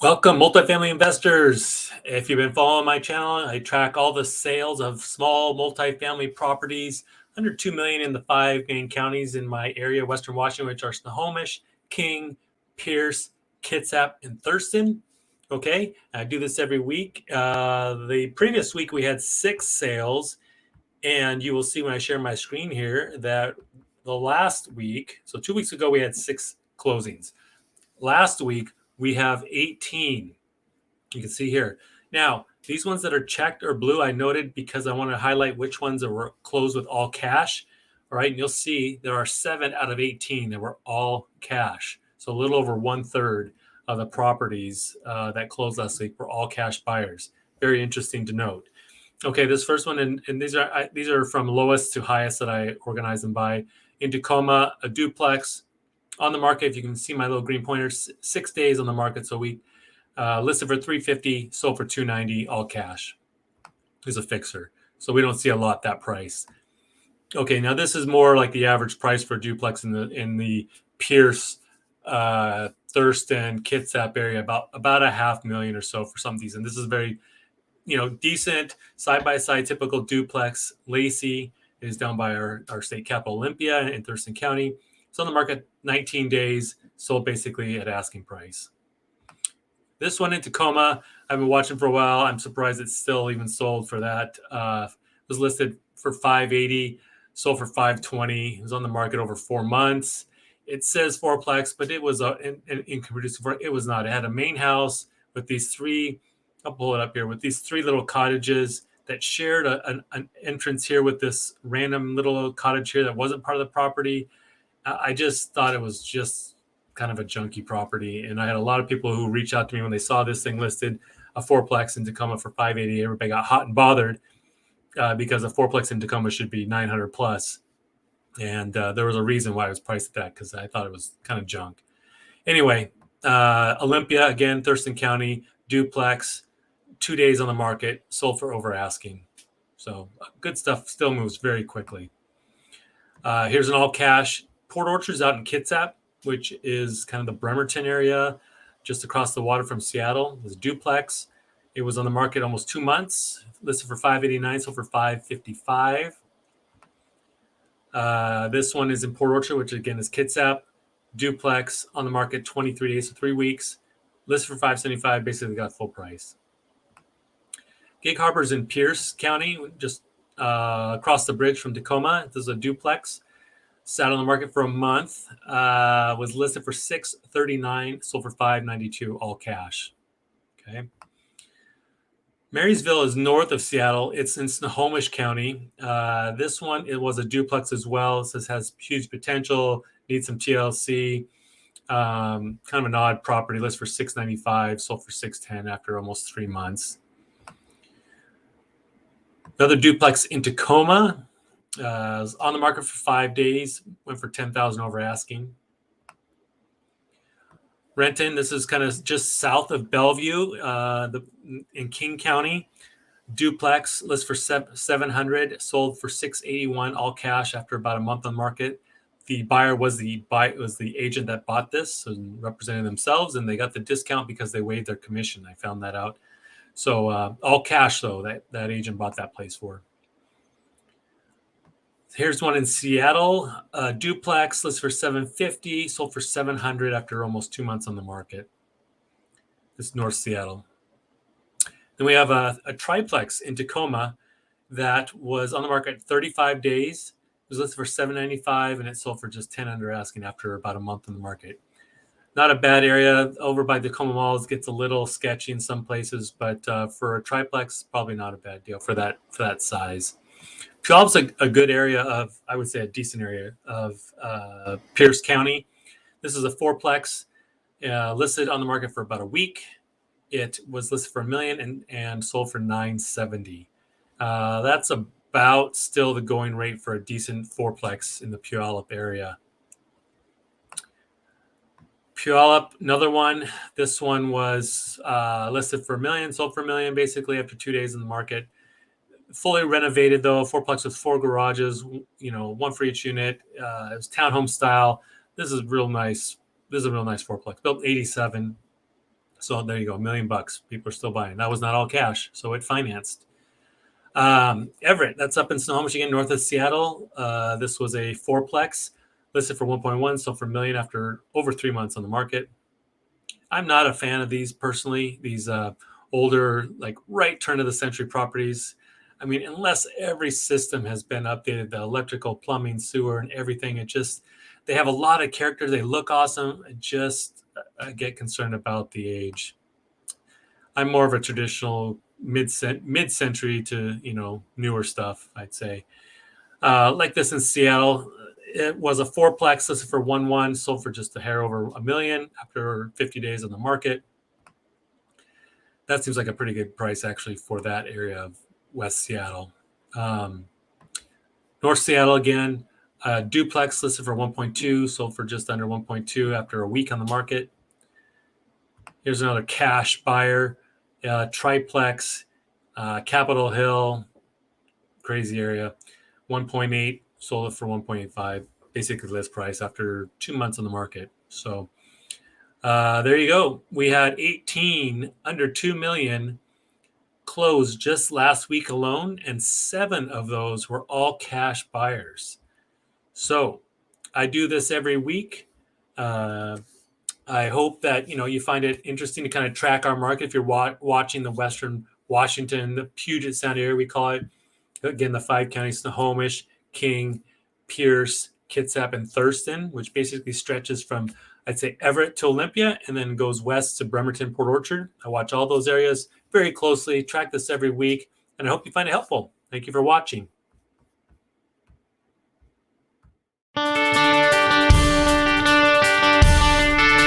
Welcome, multifamily investors. If you've been following my channel, I track all the sales of small multifamily properties under 2 million in the 5 main counties in my area, Western Washington, which are Snohomish, King, Pierce, Kitsap, and Thurston. Okay, I do this every week. The previous week we had 6 sales, and you will see when I share my screen here that the last week, so 2 weeks ago, we had 6 closings. Last week, we have 18. You can see here. Now, these ones that are checked or blue, I noted because I want to highlight which ones that were closed with all cash. All right, and you'll see there are 7 out of 18 that were all cash. So a little over 1/3 of the properties that closed last week were all cash buyers. Very interesting to note. Okay, this first one, and these are from lowest to highest that I organize them by. In Tacoma, a duplex on the market. If you can see my little green pointers, 6 days on the market. So we listed for $350, sold for $290, all cash. Is a fixer. So we don't see a lot that price. Okay, now this is more like the average price for a duplex in the Pierce, Thurston, Kitsap area, about $500,000 or so for some of these. And this is very, decent side-by-side typical duplex. Lacey is down by our state capital, Olympia, in Thurston County. It's on the market 19 days, sold basically at asking price. This one in Tacoma, I've been watching for a while. I'm surprised it's still even sold for that. It was listed for $580, sold for $520. It was on the market over 4 months. It says fourplex, but it was income producing. It was not. It had a main house with these 3. I'll pull it up here with these 3 little cottages that shared an entrance here with this random little cottage here that wasn't part of the property. I just thought it was just kind of a junky property. And I had a lot of people who reached out to me when they saw this thing listed, a fourplex in Tacoma for $580. Everybody got hot and bothered because a fourplex in Tacoma should be $900 plus. And there was a reason why it was priced at that, because I thought it was kind of junk. Anyway, Olympia, again, Thurston County, duplex, 2 days on the market, sold for over asking. So good stuff, still moves very quickly. Here's an all cash. Port Orchard's out in Kitsap, which is kind of the Bremerton area, just across the water from Seattle. It was a duplex. It was on the market almost 2 months, listed for $589, sold for $555. This one is in Port Orchard, which again is Kitsap, duplex, on the market 23 days, so 3 weeks, listed for $575, basically got full price. Gig Harbor's in Pierce County, just across the bridge from Tacoma. This is a duplex. Sat on the market for a month. Was listed for $639, sold for $592, all cash. Okay. Marysville is north of Seattle. It's in Snohomish County. This one, it was a duplex as well. It says has huge potential, needs some TLC. Kind of an odd property, list for $695, sold for $610 after almost 3 months. Another duplex in Tacoma. Was on the market for 5 days, went for $10,000 over asking. Renton, this is kind of just south of Bellevue, in King County. Duplex, list for $700, sold for $681, all cash after about a month on market. The buyer was the agent that bought this and represented themselves, and they got the discount because they waived their commission. I found that out. So all cash, though, that agent bought that place for. Here's one in Seattle, duplex, listed for $750, sold for $700 after almost 2 months on the market. This is North Seattle. Then we have a triplex in Tacoma that was on the market 35 days. It was listed for $795, and it sold for just $10 under asking after about a month on the market. Not a bad area. Over by Tacoma Malls gets a little sketchy in some places, but for a triplex, probably not a bad deal for that size. Puyallup is a good area of, I would say, a decent area of Pierce County. This is a fourplex, listed on the market for about a week. It was listed for $1 million and sold for $970. That's about still the going rate for a decent fourplex in the Puyallup area. Puyallup, another one. This one was listed for $1 million, sold for $1 million, basically after 2 days in the market. Fully renovated, though, fourplex with 4 garages, one for each unit. It was townhome style. This is real nice. This is a real nice fourplex. Built 87. So there you go, $1 million. People are still buying. That was not all cash, so it financed. Everett, that's up in Sonoma, Michigan, north of Seattle. This was a fourplex listed for 1.1, so for $1 million after over 3 months on the market. I'm not a fan of these personally. These older, like right turn of the century properties. I mean, unless every system has been updated, the electrical, plumbing, sewer, and everything, they have a lot of character. They look awesome. I get concerned about the age. I'm more of a traditional mid-century to newer stuff, I'd say. Like this in Seattle, it was a fourplex listed for 1.1, sold for just a hair over $1 million after 50 days on the market. That seems like a pretty good price actually for that area of West Seattle. North Seattle again, duplex listed for 1.2, sold for just under 1.2 after a week on the market. Here's another cash buyer, triplex, Capitol Hill, crazy area, 1.8, sold it for 1.85, basically list price after 2 months on the market. So there you go. We had 18 under 2 million closed just last week alone, and 7 of those were all cash buyers. So I do this every week. I hope that you find it interesting to kind of track our market. If you're watching the Western Washington, the Puget Sound area, we call it. Again, the 5 counties: Snohomish, King, Pierce, Kitsap, and Thurston, which basically stretches from, I'd say, Everett to Olympia and then goes west to Bremerton, Port Orchard. I watch all those areas very closely, track this every week, and I hope you find it helpful. Thank you for watching.